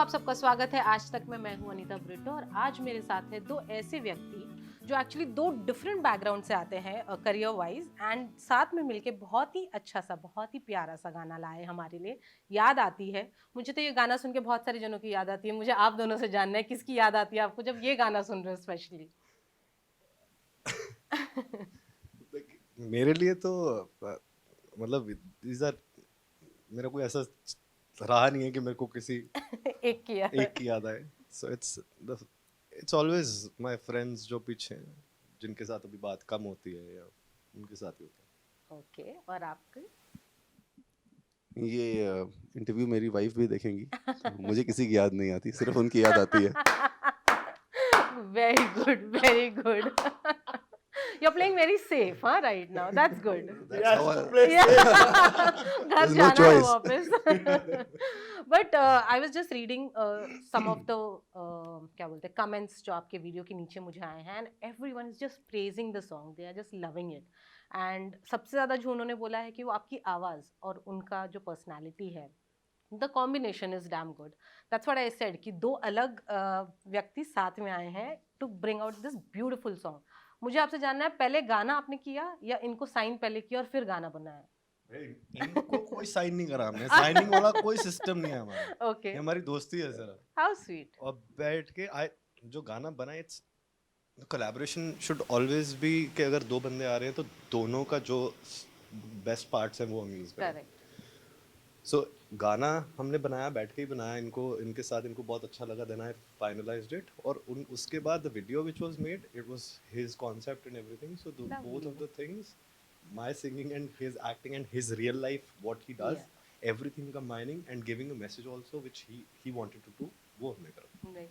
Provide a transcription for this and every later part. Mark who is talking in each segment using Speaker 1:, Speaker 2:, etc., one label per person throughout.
Speaker 1: आप सबका स्वागत है आज तक में। मैं हूं अनीता ब्रिटो और आज मेरे साथ है दो ऐसे व्यक्ति जो एक्चुअली दो डिफरेंट बैकग्राउंड से आते हैं करियर वाइज, एंड साथ में मिलके बहुत ही अच्छा सा, बहुत ही प्यारा सा गाना लाए हमारे लिए। याद आती है मुझे, तो ये गाना सुन के बहुत सारे जनों की याद आती है। मुझे आप दोनों से जानना है किसकी याद आती है आपको जब ये गाना सुन रहे हो स्पेशली।
Speaker 2: मेरे लिए तो मतलब these are मेरा कोई ऐसा रहा नहीं है कि मेरे को किसी
Speaker 1: एक की याद।
Speaker 2: एक की याद आए। So it's always my friends जो पीछे हैं, जिनके साथ अभी बात कम होती है या उनके साथ ही होता
Speaker 1: ओके, और आपके?
Speaker 3: है। ये इंटरव्यू मेरी वाइफ भी देखेंगी तो मुझे किसी की याद नहीं आती, सिर्फ उनकी याद आती है।
Speaker 1: Very good, very good. You're playing very safe, huh, right now. That's good.
Speaker 3: That's how
Speaker 1: Yeah. घर
Speaker 3: There's no
Speaker 1: जाना है
Speaker 3: choice.
Speaker 1: वापस. But I was just reading some of the क्या बोलते हैं comments जो आपके वीडियो के नीचे मुझे आए हैं, and everyone is just praising the song. They are just loving it. And सबसे ज़्यादा जो उन्होंने बोला है कि वो आपकी आवाज़ और उनका जो पर्सनालिटी है, the combination is damn good. That's what I said कि दो अलग व्यक्ति साथ में आए हैं to bring out this beautiful song. मुझे आपसे जानना है, पहले गाना आपने किया या इनको साइन पहले किया और फिर गाना बनाया?
Speaker 2: है। इनको कोई साइन नहीं करा हमने, साइनिंग वाला कोई सिस्टम नहीं है हमारा।
Speaker 1: ओके,
Speaker 2: ये हमारी दोस्ती है सर।
Speaker 1: How sweet.
Speaker 2: और बैठ के जो गाना बना, it's collaboration should always be कि अगर दो बंदे आ रहे हैं तो दोनों का जो बेस्ट पार्ट्स हैं वो हम यूज करें।
Speaker 1: करेक्ट।
Speaker 2: सो गाना हमने बनाया, बैठ के ही बनाया, इनके साथ इनको बहुत अच्छा लगा, देन आई फाइनलाइज्ड इट। और उसके बाद the video which was made, it was his concept and everything. So both of the things, my singing and his acting and his real life what he does, everything combining and giving a message also which he wanted to do, वो हमने करा।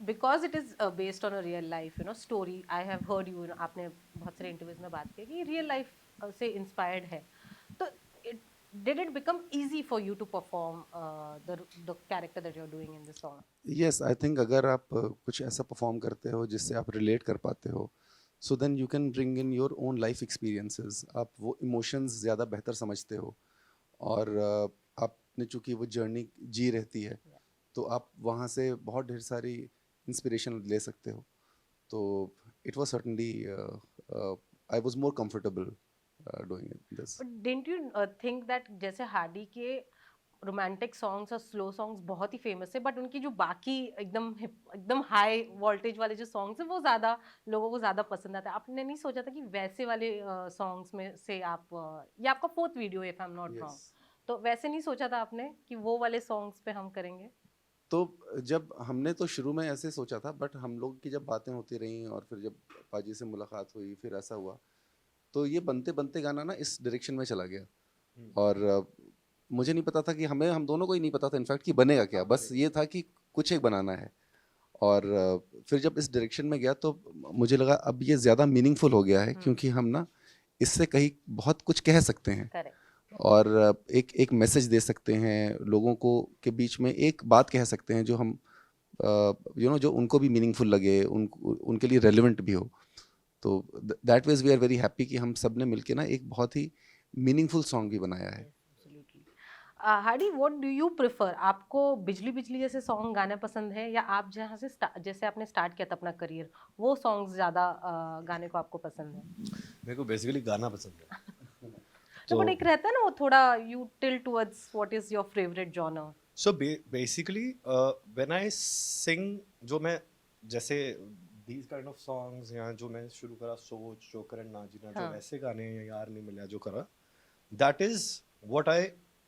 Speaker 1: Because it is based on a real life story. I have heard you, आपने बहुत सारे interviews में बात की कि रियल लाइफ से इंस्पायर्ड है। तो did it become easy for you to perform the character that you're doing in this song?
Speaker 3: Yes, I think अगर आप कुछ ऐसा परफॉर्म करते हो जिससे आप रिलेट कर पाते हो, so then you can bring in your own life experiences. आप वो इमोशंस ज़्यादा बेहतर समझते हो और आपने चूँकि वो जर्नी जी रहती है, तो आप वहाँ से बहुत ढेर सारी इंस्पिरेशन ले सकते हो। तो it was certainly I was more comfortable doing this.
Speaker 1: But didn't you think that जैसे हार्डी के रोमांटिक सॉन्ग्स और स्लो सॉन्ग्स बहुत ही फेमस है, बट उनकी जो बाकी एकदम हाई वोल्टेज वाले जो सॉन्ग्स हैं वो ज़्यादा लोगों को ज़्यादा पसंद आता है? आपने नहीं सोचा था कि वैसे वाले सॉन्ग्स में से आप ये आपका फोर्थ वीडियो है if I am not wrong, तो वैसे नहीं सोचा था आपने कि वो वाले सॉन्ग्स पे हम करेंगे?
Speaker 3: तो जब हमने तो शुरू में ऐसे सोचा था, बट हम लोग की जब बातें होती रहीं और फिर जब पाजी से मुलाकात हुई, फिर ऐसा हुआ, तो ये बनते बनते गाना ना इस डायरेक्शन में चला गया। और मुझे नहीं पता था कि हम दोनों को ही नहीं पता था इनफैक्ट कि बनेगा क्या। बस ये था कि कुछ एक बनाना है। और फिर जब इस डायरेक्शन में गया तो मुझे लगा अब ये ज़्यादा मीनिंगफुल हो गया है, क्योंकि हम ना इससे कहीं बहुत कुछ कह सकते हैं
Speaker 1: करेक्ट।
Speaker 3: और एक मैसेज दे सकते हैं लोगों को के बीच में, एक बात कह सकते हैं जो हम जो उनको भी मीनिंगफुल लगे, उनके लिए रेलिवेंट भी हो। तो that was we are very happy कि हम सब ने मिलके ना एक बहुत ही मीनिंगफुल सॉन्ग भी बनाया है।
Speaker 1: Hardy, what do you prefer? आपको बिजली बिजली जैसे सॉन्ग गाने पसंद है या आप जहाँ से जैसे आपने स्टार्ट किया था अपना करियर, वो सॉन्ग्स ज़्यादा गाने को आपको पसंद है?
Speaker 2: मेरे को बेसिकली गाना पसंद है।
Speaker 1: तो बट एक रहता है ना वो थोड़ा you tilt towards what is your favourite genre?
Speaker 2: So basically when I sing, जो मैं जैसे these kind of songs, या जो मैं शुरू करा सोच, जोकर एंड ना जीना, जो वैसे गाने, या यार नहीं मिला जो करा, that is what I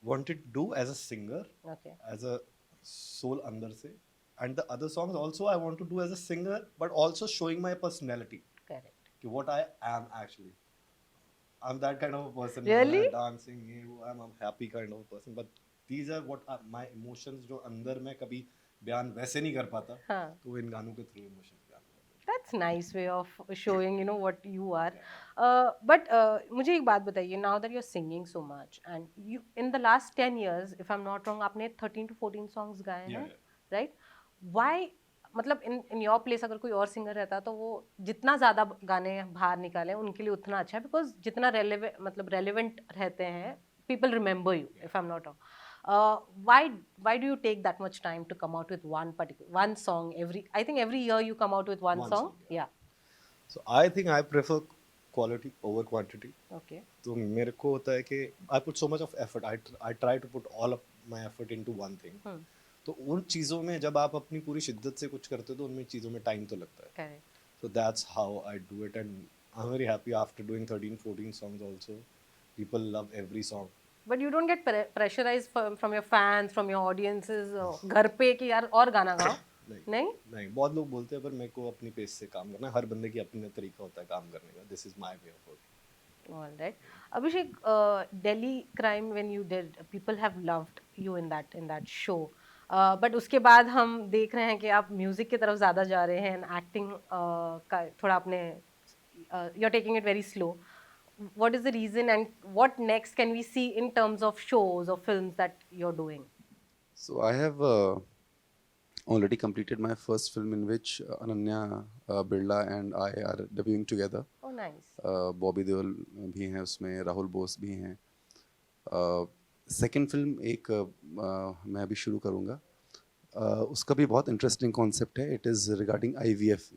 Speaker 2: wanted to do as a singer,
Speaker 1: Okay.
Speaker 2: as a soul अंदर से, and the other songs also I want to do as a singer, but also showing my personality,
Speaker 1: Correct.
Speaker 2: कि what I am actually. I'm that kind of a person.
Speaker 1: Really?
Speaker 2: Dancing, ये वो, I'm a happy kind of a person, but these are what are my emotions, जो अंदर मैं कभी बयान वैसे नहीं कर पाता,
Speaker 1: हाँ.
Speaker 2: तो इन गानों के थ्रू इमोशन बयान कर देता।
Speaker 1: That's nice way of showing what you are. But मुझे एक बात बताइए, now that you're singing so much and you in the last 10 years, if I'm not wrong, आपने 13 to 14 songs गाए हैं, right? Why? मतलब in your place अगर कोई और सिंगर रहता तो वो जितना ज़्यादा गाने बाहर निकाले उनके लिए उतना अच्छा है, बिकॉज जितना relevant रहते हैं, people remember you, if I'm not wrong. Why do you take that much time to come out with one song I think every year you come out with one
Speaker 2: One
Speaker 1: song.
Speaker 2: song,
Speaker 1: Yeah.
Speaker 2: So I think I prefer quality over quantity.
Speaker 1: Okay.
Speaker 2: तो मेरे को होता है कि I put so much of effort. I try to put all of my effort into one thing. तो उन चीज़ों में जब आप अपनी पूरी शिद्दत से कुछ करते हो तो उनमें चीज़ों में टाइम तो लगता है.
Speaker 1: Correct.
Speaker 2: So that's how I do it, and I'm very happy after doing 13-14 songs also. People love every song.
Speaker 1: But you don't get pressurized from your fans, from your audiences, घर पे कि यार और गाना गाओ. नहीं?
Speaker 2: नहीं, बहुत लोग बोलते हैं, पर मेरे को अपनी पेस से काम करना है. हर बंदे की अपना तरीका होता है काम करने का. This is my way of working.
Speaker 1: All right. Abhishek, Delhi Crime, when you did, people have loved you in that show. But उसके बाद हम देख रहे हैं कि आप म्यूजिक की तरफ ज़्यादा जा रहे हैं, एक्टिंग का थोड़ा आपने you're taking it very slow. What is the reason, and what next can we see in terms of shows or films that you're doing?
Speaker 3: So I have already completed my first film in which Ananya Birla and I are debuting together.
Speaker 1: Oh, nice.
Speaker 3: Bobby Deol भी हैं उसमें, राहुल बोस भी हैं. Second film एक मैं अभी शुरू करूँगा. उसका भी बहुत इंटरेस्टिंग कॉन्सेप्ट है. इट इज़ रिगार्डिंग IVF,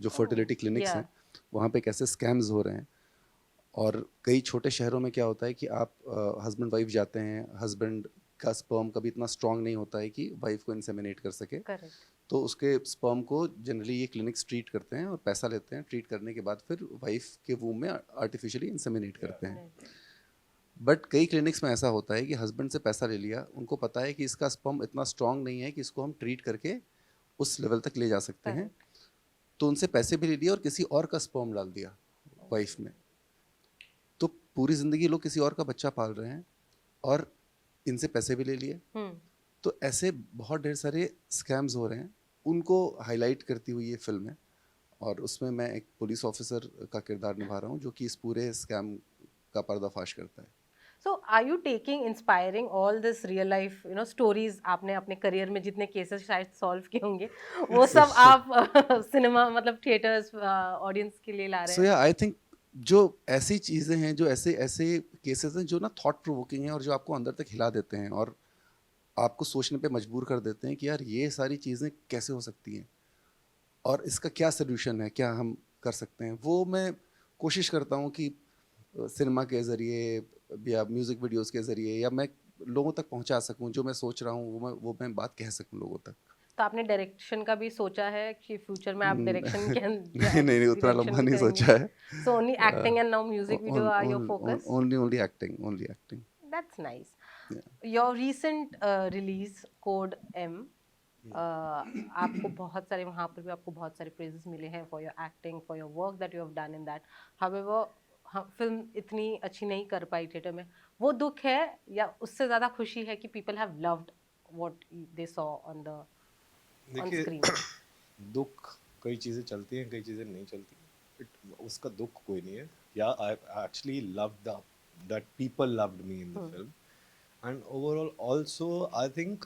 Speaker 3: जो फर्टिलिटी क्लिनिक्स हैं वहाँ पे कैसे स्कैम्स हो रहे हैं. और कई छोटे शहरों में क्या होता है कि आप हस्बैंड वाइफ जाते हैं, हस्बैंड का स्पर्म कभी इतना स्ट्रांग नहीं होता है कि वाइफ को इंसेमिनेट कर सके.
Speaker 1: Correct.
Speaker 3: तो उसके स्पर्म को जनरली ये क्लिनिक्स ट्रीट करते हैं और पैसा लेते हैं. ट्रीट करने के बाद फिर वाइफ के वूम में आर्टिफिशियली इंसेमिनेट करते हैं. बट कई क्लिनिक्स में ऐसा होता है कि हस्बैंड से पैसा ले लिया, उनको पता है कि इसका स्पर्म इतना स्ट्रांग नहीं है कि इसको हम ट्रीट करके उस लेवल तक ले जा सकते हैं, तो उनसे पैसे भी ले लिए और किसी और का स्पर्म डाल दिया वाइफ में. तो पूरी ज़िंदगी लोग किसी और का बच्चा पाल रहे हैं और इनसे पैसे भी ले लिए. तो ऐसे बहुत ढेर सारे स्कैम्स हो रहे हैं, उनको हाईलाइट करती हुई ये फिल्म है. और उसमें मैं एक पुलिस ऑफिसर का किरदार निभा रहा हूँ जो कि इस पूरे स्कैम का पर्दाफाश करता है.
Speaker 1: So are you inspiring all this real life, stories आपने अपने करियर में जितने केसेस शायद सॉल्व किए होंगे, वो सब आप सिनेमा मतलब थिएटर्स ऑडियंस के लिए ला रहे
Speaker 3: So
Speaker 1: हैं?
Speaker 3: yeah, I think जो ऐसी चीज़ें हैं, जो ऐसे केसेस हैं जो ना थॉट प्रोवोकिंग हैं और जो आपको अंदर तक हिला देते हैं और आपको सोचने पे मजबूर कर देते हैं कि यार ये सारी चीज़ें कैसे हो सकती हैं और इसका क्या सोल्यूशन है, क्या हम कर सकते हैं. वो मैं कोशिश करता हूँ कि सिनेमा के ज़रिए या म्यूज़िक वीडियोस के ज़रिए या मैं लोगों तक पहुँचा सकूँ. जो मैं सोच रहा हूँ वो मैं बात कह सकूँ लोगों तक.
Speaker 1: तो आपने डायरेक्शन का भी सोचा है कि फ्यूचर में आप डायरेक्शन के
Speaker 3: नहीं उतना लंबा नहीं सोचा है.
Speaker 1: So only acting and now music video are your focus?
Speaker 3: Only acting.
Speaker 1: That's nice. Your recent release Code M, आपको बहुत सारे वहाँ पर भी आपको बहुत सारे praises मिले हैं for your acting, for your work that you have done in that. However, film इतनी अच्छी नहीं कर पाई थिएटर में. वो दुख है या उससे ज़्यादा खुशी है कि people have loved what they saw on
Speaker 2: देखिए,
Speaker 1: screen?
Speaker 2: दुख, कई चीज़ें चलती हैं, कई चीज़ें नहीं चलती. उसका दुख कोई नहीं है. Yeah, I actually loved that people loved me in the film, and overall also I think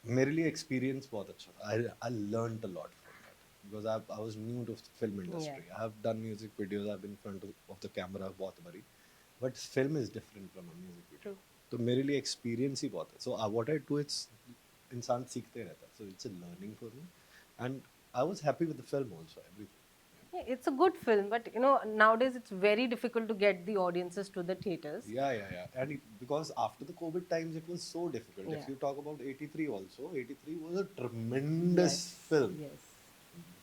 Speaker 2: मेरे लिए experience बहुत अच्छा था. I learned a lot from that because I was new to the film industry. I have done music videos, I've been in front of the camera बहुत बारी, but film is different from a music video. तो मेरे लिए experience ही बहुत है. So what I do, it's इंसान सीखते रहता है. So it's a learning for me, and I was happy with the film also. Everything.
Speaker 1: Yeah, it's a good film, but nowadays it's very difficult to get the audiences to the theaters.
Speaker 2: Yeah. And because after the COVID times, it was so difficult.
Speaker 1: Yeah.
Speaker 2: If you talk about 83 also, 83 was a tremendous film.
Speaker 1: Yes.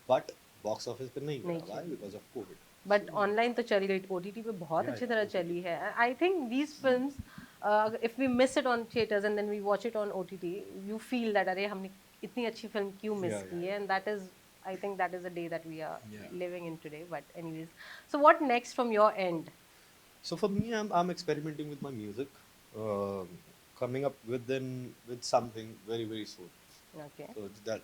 Speaker 2: But box office पे नहीं
Speaker 1: नहीं
Speaker 2: गया. Why?
Speaker 1: चली.
Speaker 2: Because of COVID.
Speaker 1: But online तो चली गई, OTT पे बहुत अच्छी तरह चली है. I think these films, if we miss it on theaters and then we watch it on OTT, you feel that अरे हमने इतनी अच्छी फिल्म क्यों मिस की है, and that is, I think that is the day that we are living in today. But anyways, so what next from your end?
Speaker 2: So for me, I'm experimenting with my music, coming up with something very very soon.
Speaker 1: Okay.
Speaker 2: So that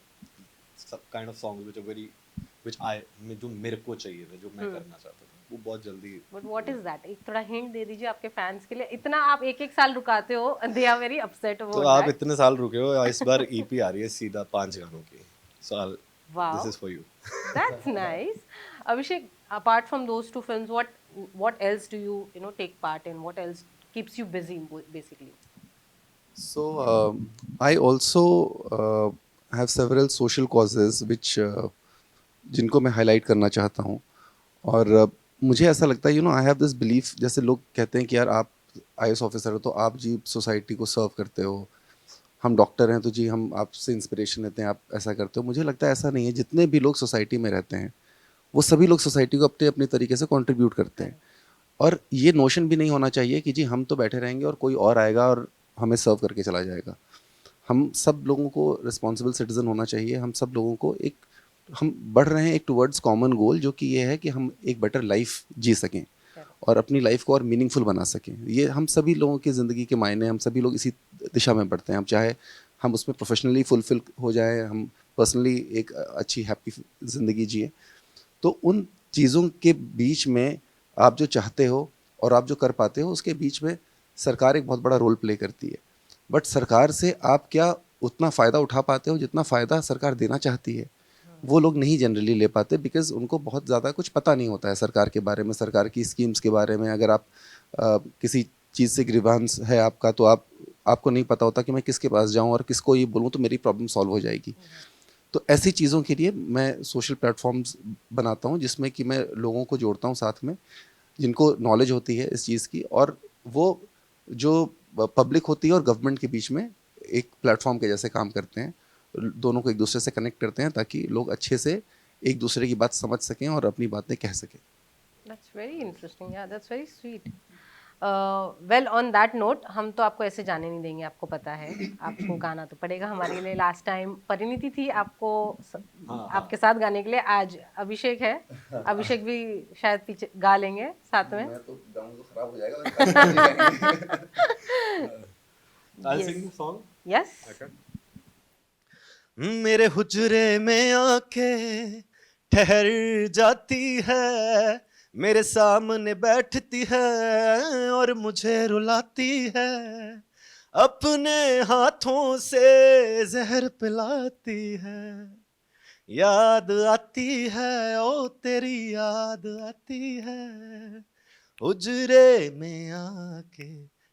Speaker 2: kind of songs जो मेरे को चाहिए था, जो मैं करना चाहता था, वो बहुत जल्दी.
Speaker 1: But what is that? एक थोड़ा हिंट दे दीजिए आपके फैंस के लिए. इतना आप एक साल रुकाते हो, they are very upset about
Speaker 2: तो आप इतने साल रुके हो, इस बार EP आ रही है सीधा 5 गानों की. So this is for you.
Speaker 1: That's nice. Abhishek, apart from those two films, what else do you take part in? What else keeps you busy basically?
Speaker 3: So I also have several social causes which जिनको मैं highlight करना चाहता हूँ और मुझे ऐसा लगता है आई हैव दिस बिलीफ जैसे लोग कहते हैं कि यार आप आईएएस ऑफिसर हो तो आप जी सोसाइटी को सर्व करते हो, हम डॉक्टर हैं तो जी हम आपसे इंस्पिरेशन लेते हैं, आप ऐसा करते हो। मुझे लगता है ऐसा नहीं है। जितने भी लोग सोसाइटी में रहते हैं वो सभी लोग सोसाइटी को अपने अपने तरीके से कंट्रीब्यूट करते हैं और ये नोशन भी नहीं होना चाहिए कि जी हम तो बैठे रहेंगे और कोई और आएगा और हमें सर्व करके चला जाएगा। हम सब लोगों को रिस्पॉन्सिबल सिटीजन होना चाहिए। हम सब लोगों को एक हम बढ़ रहे हैं एक टुवर्ड्स कॉमन गोल जो कि ये है कि हम एक बेटर लाइफ जी सकें और अपनी लाइफ को और मीनिंगफुल बना सकें। ये हम सभी लोगों की ज़िंदगी के मायने, हम सभी लोग इसी दिशा में बढ़ते हैं। हम चाहे हम उसमें प्रोफेशनली फुलफिल हो जाए, हम पर्सनली एक अच्छी हैप्पी ज़िंदगी जिए। तो उन चीज़ों के बीच में आप जो चाहते हो और आप जो कर पाते हो उसके बीच में सरकार एक बहुत बड़ा रोल प्ले करती है। बट सरकार से आप क्या उतना फ़ायदा उठा पाते हो जितना फ़ायदा सरकार देना चाहती है, वो लोग नहीं जनरली ले पाते बिकॉज़ उनको बहुत ज़्यादा कुछ पता नहीं होता है सरकार के बारे में, सरकार की स्कीम्स के बारे में। अगर आप किसी चीज़ से ग्रीवांस है आपका तो आपको नहीं पता होता कि मैं किसके पास जाऊं और किसको ये बोलूं तो मेरी प्रॉब्लम सॉल्व हो जाएगी। तो ऐसी चीज़ों के लिए मैं सोशल प्लेटफॉर्म्स बनाता हूं जिसमें कि मैं लोगों को जोड़ता हूं साथ में जिनको नॉलेज होती है इस चीज़ की, और वो जो पब्लिक होती है और गवर्नमेंट के बीच में एक प्लेटफॉर्म के जैसे काम करते हैं, दोनों को एक दूसरे से कनेक्ट करते हैं ताकि लोग अच्छे से एक दूसरे की बात समझ सकें और अपनी बातें कह सकें।
Speaker 1: That's very interesting. Yeah, that's very sweet. Well, on that note, हम तो आपको ऐसे जाने नहीं देंगे, आपको पता है। आपको गाना तो पड़ेगा हमारे लिए। लास्ट टाइम परिणीति थी आपको आपके साथ गाने के लिए। आज अभिषेक है, अभिषेक भी शायद पीछे गा लेंगे साथ में।
Speaker 3: मैं तो गाऊंगा तो खराब हो जाएगा।
Speaker 2: I'll
Speaker 1: Yes.
Speaker 2: sing the song.
Speaker 1: Yes.
Speaker 2: Okay. मेरे हुजरे में आके ठहर जाती है, मेरे सामने बैठती है और मुझे रुलाती है, अपने हाथों से जहर पिलाती है, याद आती है ओ तेरी याद आती है, हुजरे में आके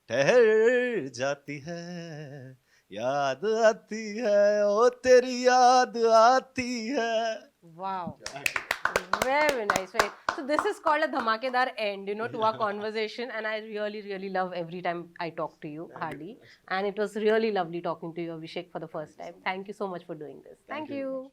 Speaker 2: ठहर जाती है, याद आती है ओ तेरी याद आती है।
Speaker 1: Wow. Very nice. Very. So this is called a dhamakedar end, to our conversation, and I really, really love every time I talk to you, Hardy. And it was really lovely talking to you, Abhishek, for the first time. Thank you so much for doing this. Thank you.